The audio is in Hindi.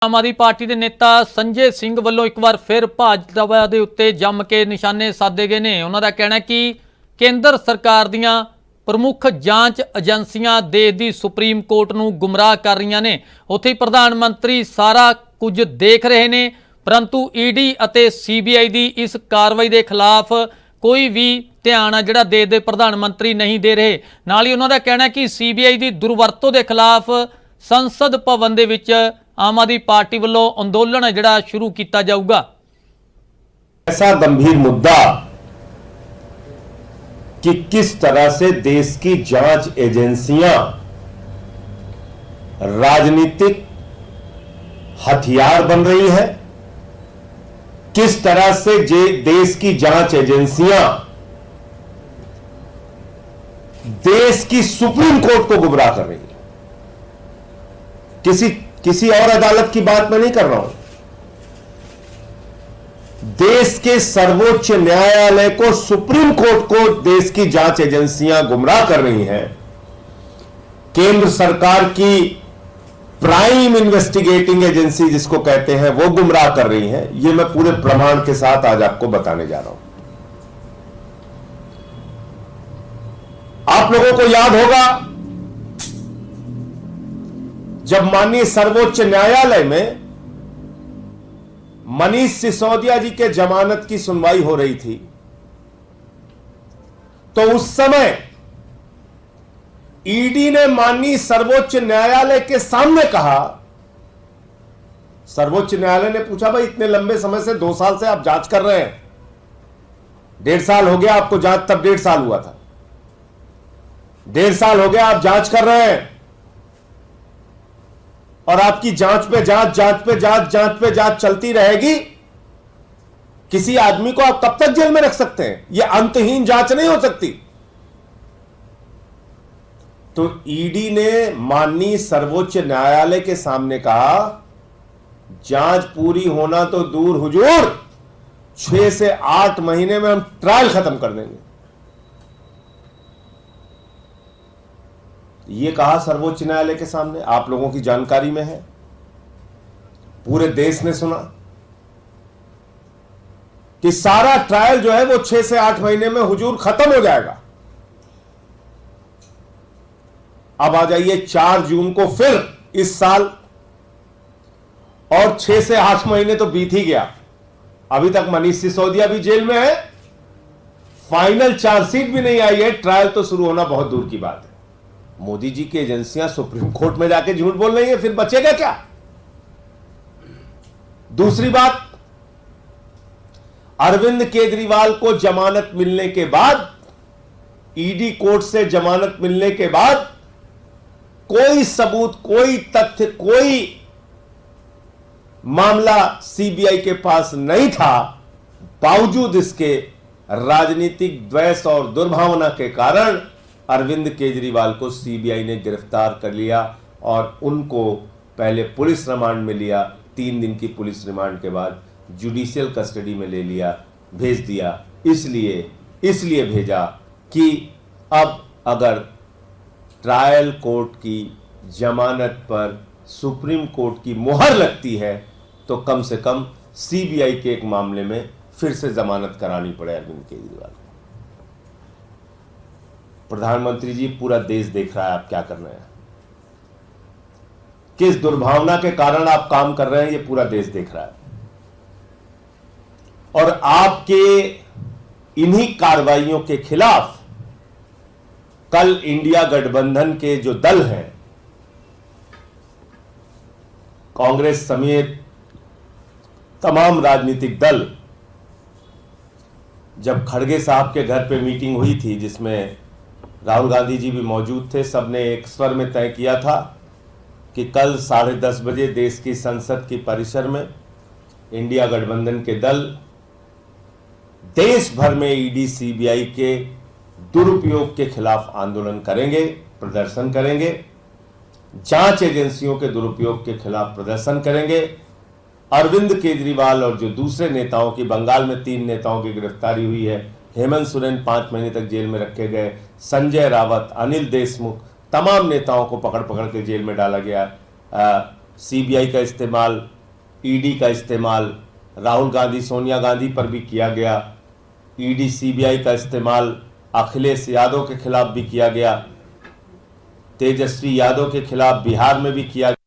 आम आदमी पार्टी के नेता संजय सिंह वालों एक बार फिर भाजपा के उत्ते जम के निशाने साधे गए ने। उन्हों का कहना है कि केंद्र सरकार दियां प्रमुख जांच एजेंसियां देश की सुप्रीम कोर्ट नूं गुमराह कर रही ने। उत्थे प्रधानमंत्री सारा कुछ देख रहे ने, परंतु ईडी अते सीबीआई की इस कार्रवाई के खिलाफ कोई भी ध्यान आ जिहड़ा देश के प्रधानमंत्री नहीं दे रहे। नाल ही उन्हों का कहना है कि सीबीआई की दुरवरतों के खिलाफ संसद भवन दे विच आम आदमी पार्टी वालों अंदोलन है जिहड़ा शुरू किया जाऊगा। ऐसा गंभीर मुद्दा कि किस तरह से देश की जांच एजेंसियां राजनीतिक हथियार बन रही है, किस तरह से देश की जांच एजेंसियां देश की सुप्रीम कोर्ट को गुमराह कर रही है। किसी और अदालत की बात मैं नहीं कर रहा हूं, देश के सर्वोच्च न्यायालय को, सुप्रीम कोर्ट को देश की जांच एजेंसियां गुमराह कर रही हैं। केंद्र सरकार की प्राइम इन्वेस्टिगेटिंग एजेंसी जिसको कहते हैं वो गुमराह कर रही हैं। ये मैं पूरे प्रमाण के साथ आज आपको बताने जा रहा हूं। आप लोगों को याद होगा जब माननीय सर्वोच्च न्यायालय में मनीष सिसोदिया जी के जमानत की सुनवाई हो रही थी, तो उस समय ईडी ने माननीय सर्वोच्च न्यायालय के सामने कहा, सर्वोच्च न्यायालय ने पूछा भाई इतने लंबे समय से 2 साल से आप जांच कर रहे हैं, 1.5 साल हो गया आपको जांच, तब 1.5 साल हुआ था, 1.5 साल हो गया आप जांच कर रहे हैं और आपकी जांच पे जांच, जांच पे जांच, जांच पे जांच चलती रहेगी। किसी आदमी को आप कब तक जेल में रख सकते हैं? यह अंतहीन जांच नहीं हो सकती। तो ईडी ने माननीय सर्वोच्च न्यायालय के सामने कहा जांच पूरी होना तो दूर हुजूर, 6 से 8 महीने में हम ट्रायल खत्म कर देंगे। ये कहा सर्वोच्च न्यायालय के सामने, आप लोगों की जानकारी में है, पूरे देश ने सुना कि सारा ट्रायल जो है वो 6 से 8 महीने में हुजूर खत्म हो जाएगा। अब आ जाइए 4 जून को फिर इस साल, और 6 से 8 महीने तो बीत ही गया। अभी तक मनीष सिसोदिया भी जेल में है, फाइनल चार्जशीट भी नहीं आई है, ट्रायल तो शुरू होना बहुत दूर की बात है। मोदी जी की एजेंसियां सुप्रीम कोर्ट में जाके झूठ बोल रही है, फिर बचेगा क्या? दूसरी बात, अरविंद केजरीवाल को जमानत मिलने के बाद, ईडी कोर्ट से जमानत मिलने के बाद कोई सबूत, कोई तथ्य, कोई मामला सीबीआई के पास नहीं था। बावजूद इसके राजनीतिक द्वेष और दुर्भावना के कारण अरविंद केजरीवाल को सीबीआई ने गिरफ्तार कर लिया और उनको पहले पुलिस रिमांड में लिया, 3 दिन की पुलिस रिमांड के बाद जुडिशियल कस्टडी में ले लिया, भेज दिया। इसलिए भेजा कि अब अगर ट्रायल कोर्ट की जमानत पर सुप्रीम कोर्ट की मुहर लगती है तो कम से कम सीबीआई के एक मामले में फिर से जमानत करानी पड़े अरविंद केजरीवाल को। प्रधानमंत्री जी, पूरा देश देख रहा है आप क्या कर रहे हैं, किस दुर्भावना के कारण आप काम कर रहे हैं, ये पूरा देश देख रहा है। और आपके इन्हीं कार्रवाइयों के खिलाफ कल इंडिया गठबंधन के जो दल हैं, कांग्रेस समेत तमाम राजनीतिक दल, जब खड़गे साहब के घर पे मीटिंग हुई थी जिसमें राहुल गांधी जी भी मौजूद थे, सबने एक स्वर में तय किया था कि कल 10:30 बजे देश की संसद की परिसर में इंडिया गठबंधन के दल देश भर में ईडी सीबीआई के दुरुपयोग के खिलाफ आंदोलन करेंगे, प्रदर्शन करेंगे, जांच एजेंसियों के दुरुपयोग के खिलाफ प्रदर्शन करेंगे। अरविंद केजरीवाल और जो दूसरे नेताओं की, बंगाल में 3 नेताओं की गिरफ्तारी हुई है, हेमंत सोरेन 5 महीने तक जेल में रखे गए, संजय रावत, अनिल देशमुख, तमाम नेताओं को पकड़ पकड़ के जेल में डाला गया। सीबीआई का इस्तेमाल, ईडी का इस्तेमाल राहुल गांधी सोनिया गांधी पर भी किया गया। ईडी सीबीआई का इस्तेमाल अखिलेश यादव के खिलाफ भी किया गया, तेजस्वी यादव के खिलाफ बिहार में भी किया गया।